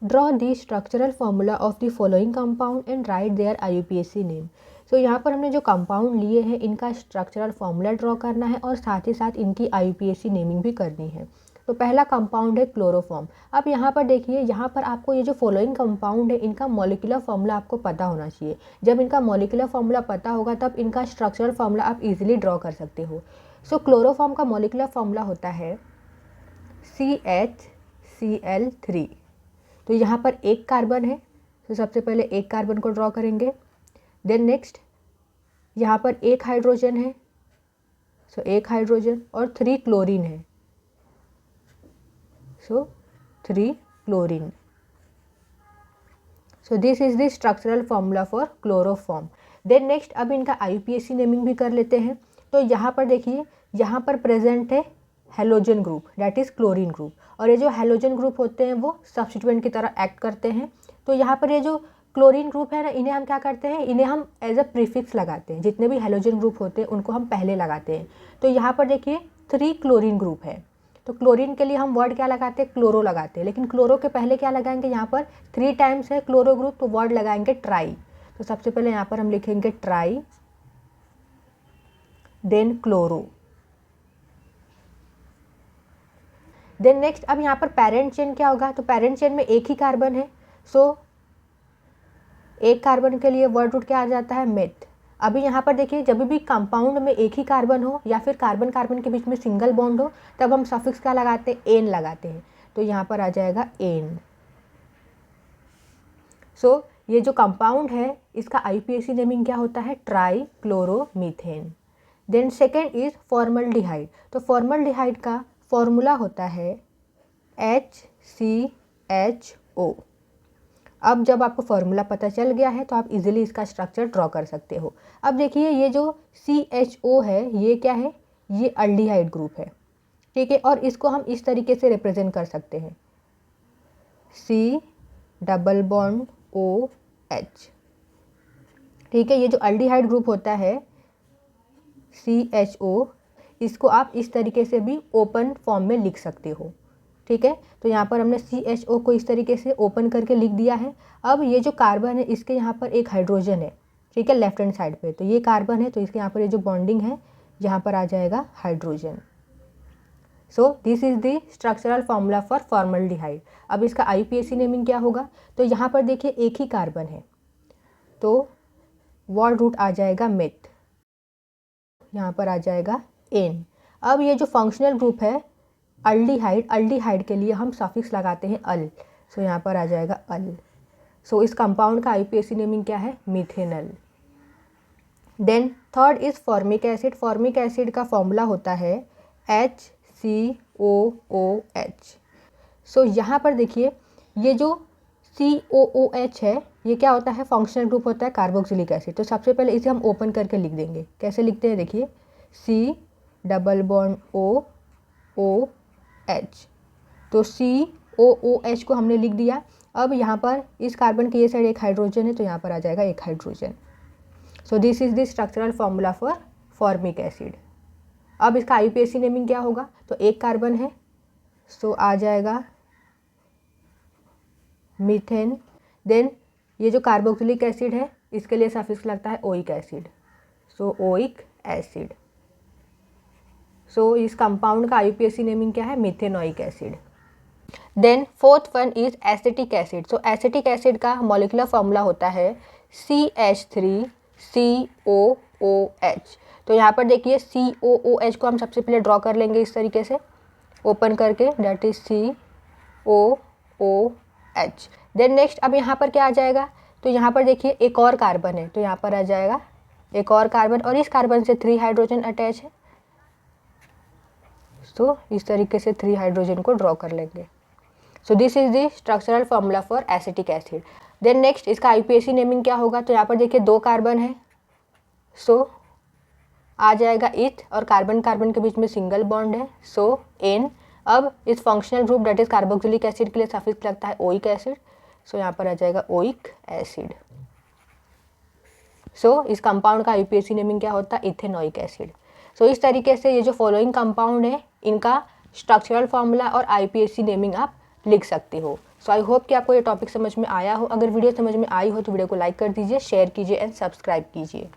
Draw the structural formula of the following compound and write their IUPAC name. So यहाँ पर हमने जो compound लिए हैं इनका स्ट्रक्चरल फार्मूला ड्रॉ करना है और साथ ही साथ इनकी IUPAC नेमिंग भी करनी है। तो पहला कंपाउंड है क्लोरोफॉर्म। अब यहाँ पर देखिए, यहाँ पर आपको ये जो फॉलोइंग कंपाउंड है इनका मॉलिक्यूलर फार्मूला आपको पता होना चाहिए। जब इनका मॉलिक्यूलर फार्मूला पता होगा तब इनका स्ट्रक्चरल फार्मूला आप इजीली ड्रॉ कर सकते हो। सो क्लोरोफॉर्म का मॉलिक्यूलर फार्मूला होता है CHCl3। तो यहाँ पर एक कार्बन है, तो सबसे पहले एक कार्बन को ड्रॉ करेंगे। देन नेक्स्ट यहाँ पर एक हाइड्रोजन है, सो एक हाइड्रोजन और 3 क्लोरीन है, so 3 chlorine. So this is the structural formula for chloroform. Then next अब इनका IUPAC नेमिंग भी कर लेते हैं। तो यहाँ पर देखिए, यहाँ पर प्रेजेंट है halogen group, that is chlorine group, और ये जो हेलोजन ग्रुप होते हैं वो सब्स्टिट्यूएंट की तरह एक्ट करते हैं। तो यहाँ पर ये जो क्लोरीन ग्रुप है ना, इन्हें हम क्या करते हैं, इन्हें हम एज अ प्रीफिक्स लगाते हैं। जितने भी हेलोजन ग्रुप होते हैं उनको हम पहले लगाते हैं। तो यहाँ पर देखिए 3 क्लोरीन ग्रुप है, तो क्लोरीन के लिए हम वर्ड क्या लगाते हैं, क्लोरो लगाते हैं। लेकिन क्लोरो के पहले क्या लगाएंगे, यहाँ पर 3 टाइम्स है क्लोरो ग्रुप, तो वर्ड लगाएंगे ट्राई। तो सबसे पहले यहाँ पर हम लिखेंगे tri, then chloro. Then next अब यहाँ पर पेरेंट चेन क्या होगा, तो पेरेंट चेन में एक ही कार्बन है, सो एक कार्बन के लिए वर्ड रूट क्या आ जाता है, मेथ। अभी यहाँ पर देखिए, जब भी कंपाउंड में एक ही कार्बन हो या फिर कार्बन कार्बन के बीच में सिंगल बॉन्ड हो तब हम सफिक्स क्या लगाते हैं, एन लगाते हैं। तो यहाँ पर आ जाएगा एन। सो ये जो कंपाउंड है इसका IUPAC नेमिंग क्या होता है, trichloromethane. Then second is formaldehyde. तो फॉर्मल्डिहाइड का फॉर्मूला होता है HCHO। अब जब आपको फॉर्मूला पता चल गया है तो आप इजीली इसका स्ट्रक्चर ड्रॉ कर सकते हो। अब देखिए, ये जो CHO है ये क्या है, ये अल्डिहाइड ग्रुप है, ठीक है, और इसको हम इस तरीके से रिप्रेजेंट कर सकते हैं, C डबल बॉन्ड OH, ठीक है। ये जो अल्डिहाइड ग्रुप होता है CHO, इसको आप इस तरीके से भी ओपन फॉर्म में लिख सकते हो, ठीक है। तो यहाँ पर हमने CHO को इस तरीके से ओपन करके लिख दिया है। अब ये जो कार्बन है इसके यहाँ पर एक हाइड्रोजन है, ठीक है, लेफ्ट हैंड साइड पे। तो ये कार्बन है, तो इसके यहाँ पर ये जो बॉन्डिंग है यहाँ पर आ जाएगा hydrogen. So this is the structural formula for formaldehyde. अब इसका IUPAC नेमिंग क्या होगा, तो यहाँ पर देखिए एक ही कार्बन है, तो वर्ड रूट आ जाएगा मेथ, यहाँ पर आ जाएगा एन। अब ये जो फंक्शनल ग्रुप है अल्डिहाइड, अल्डिहाइड के लिए हम सफिक्स लगाते हैं अल, सो यहाँ पर आ जाएगा अल। सो इस कंपाउंड का IUPAC नेमिंग क्या है, methanal. Then third is formic acid. Formic acid का फॉर्मूला होता है HCOOH। सो यहाँ पर देखिए, ये जो COOH है ये क्या होता है, फंक्शनल ग्रुप होता है कार्बोक्सिलिक एसिड। तो सबसे पहले इसे हम ओपन करके लिख देंगे। कैसे लिखते हैं, देखिए C डबल बॉन्ड OOH। तो COOH को हमने लिख दिया। अब यहाँ पर इस कार्बन की ये साइड एक हाइड्रोजन है, तो यहाँ पर आ जाएगा एक hydrogen. So this is the structural formula for formic acid. अब इसका IUPAC नेमिंग क्या होगा, तो एक कार्बन है, सो आ जाएगा मीथेन। देन ये जो कार्बोक्सिलिक एसिड है इसके लिए सफिक्स लगता है oic acid, so oic acid. So इस कंपाउंड का IUPAC नेमिंग क्या है, methanoic acid. Then fourth one is acetic acid. So acetic acid का मॉलिक्यूलर फार्मूला होता है CH3COOH। तो यहाँ पर देखिए COOH को हम सबसे पहले ड्रॉ कर लेंगे इस तरीके से ओपन करके, that is COOH। Then next अब यहाँ पर क्या आ जाएगा, तो यहाँ पर देखिए एक और कार्बन है, तो यहाँ पर आ जाएगा एक और कार्बन, और इस कार्बन से 3 हाइड्रोजन अटैच है। तो इस तरीके से 3 हाइड्रोजन को ड्रॉ कर लेंगे। So this is the structural formula for acetic acid. Then next इसका IUPAC नेमिंग क्या होगा, तो यहाँ पर देखिए 2 कार्बन है, सो आ जाएगा इथ, और कार्बन कार्बन के बीच में सिंगल बॉन्ड है, सो एन। अब इस functional group that is carboxylic acid के लिए सफिक्स लगता है ओइक एसिड, सो यहाँ पर आ जाएगा ओइक एसिड। सो इस कंपाउंड का IUPAC नेमिंग क्या होता है, इथेनोइक एसिड। सो इस तरीके से ये जो फॉलोइंग कंपाउंड है इनका स्ट्रक्चरल फार्मूला और IUPAC नेमिंग आप लिख सकते हो। सो आई होप कि आपको ये टॉपिक समझ में आया हो। अगर वीडियो समझ में आई हो तो वीडियो को लाइक कर दीजिए, शेयर कीजिए एंड सब्सक्राइब कीजिए।